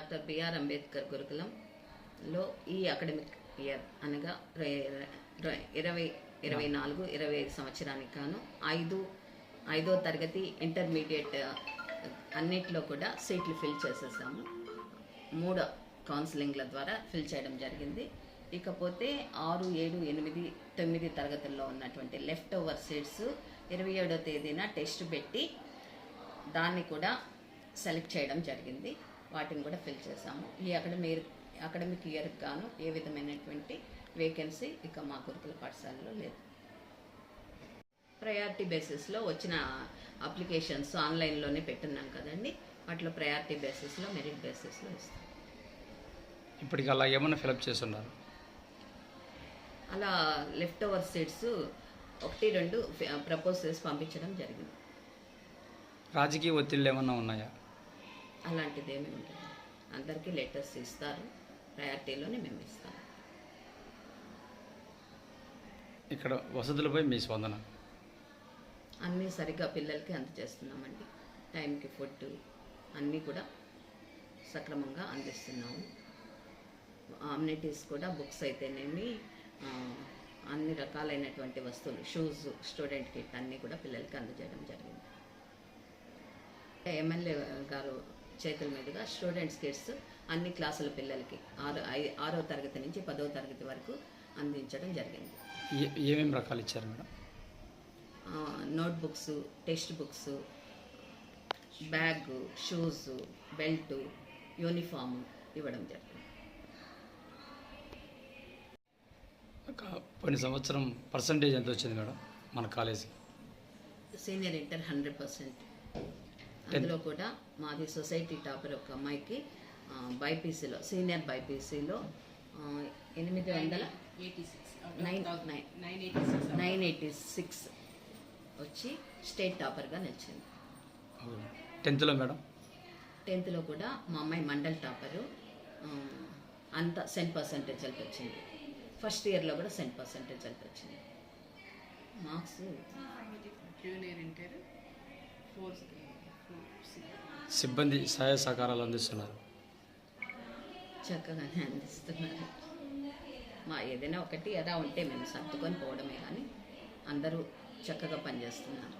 Doctor BR Ambedkar గురుకులంలో ఈ academic year అనగా 2024-25 సంవత్సరానికి గాను ఐదో తరగతి ఇంటర్మీడియట్ అన్నిట్లో కూడా సీట్లు ఫిల్ చేసేసాము. 3 కౌన్సిలింగ్ల ద్వారా ఫిల్ చేయడం జరిగింది. ఇకపోతే 6, 7, 8, 9 తరగతుల్లో ఉన్నటువంటి లెఫ్ట్ ఓవర్ సీట్స్ 27వ తేదీన టెస్ట్ పెట్టి దాన్ని కూడా సెలెక్ట్ చేయడం జరిగింది. వాటిని కూడా ఫిల్ చేసాము. ఈ అకాడమిక్ ఇయర్కి గాను ఏ విధమైనటువంటి వేకెన్సీ ఇక మా గురుకుల పాఠశాలలో లేదు. ప్రయారిటీ బేసిస్లో వచ్చిన అప్లికేషన్స్ ఆన్లైన్లోనే పెట్టున్నాం కదండి, వాటిలో ప్రయారిటీ బేసిస్లో, మెరిట్ బేసిస్లో ఇస్తాం. ఇప్పటికి అలా ఏమైనా ఫిలప్ చేస్తున్నారు? అలా లెఫ్ట్ ఓవర్ సీట్స్ 1-2 ప్రపోజ్ చేసి పంపించడం జరిగింది. రాజకీయ ఒత్తిళ్ళు ఏమన్నా ఉన్నాయా? అలాంటిది ఏమీ ఉంటుంది. అందరికీ లెటర్స్ ఇస్తారు, ప్రయారిటీలోనే మేము ఇస్తాం. ఇక్కడ వసతులపై మీ స్పందన? అన్నీ సరిగ్గా పిల్లలకి అందజేస్తున్నామండి. టైంకి ఫుడ్ అన్నీ కూడా సక్రమంగా అందిస్తున్నాము. అమ్యూనిటీస్ కూడా, బుక్స్ అయితేనేమి, అన్ని రకాలైనటువంటి వస్తువులు, షూస్, స్టూడెంట్ కిట్ అన్నీ కూడా పిల్లలకి అందజేయడం జరిగింది. ఎమ్మెల్యే గారు చేతుల మీదుగా స్టూడెంట్స్ కిట్స్ అన్ని క్లాసుల పిల్లలకి 6వ తరగతి నుంచి 10వ తరగతి వరకు అందించడం జరిగింది. ఏమేమి రకాలు ఇచ్చారు madam? Notebooks, text books, bag, shoes, belt, uniform ఇవ్వడం జరిగింది. పోయిన సంవత్సరం పర్సంటేజ్ ఎంత వచ్చింది మేడం మన కాలేజీకి? Senior inter 100%. అందులో కూడా మాది సొసైటీ టాపర్ ఒక అమ్మాయికి బైపీసీలో, సీనియర్ బైపీసీలో 986 వచ్చి స్టేట్ టాపర్గా నిలిచింది. 10th madam? 10th కూడా మా అమ్మాయి మండల్ టాపరు, అంత సెంట్ పర్సంటేజ్ వచ్చింది. ఫస్ట్ ఇయర్లో కూడా సెంట్ పర్సంటేజ్ వచ్చింది. మార్క్స్ జూనియర్ ఇంటర్ 4 సిబ్బంది సహాయ సహకారాలు అందిస్తున్నారు, చక్కగానే అందిస్తున్నారు. మా ఏదైనా ఒకటి ఎలా ఉంటే మేము సర్దుకొని పోవడమే కానీ అందరూ చక్కగా పనిచేస్తున్నారు.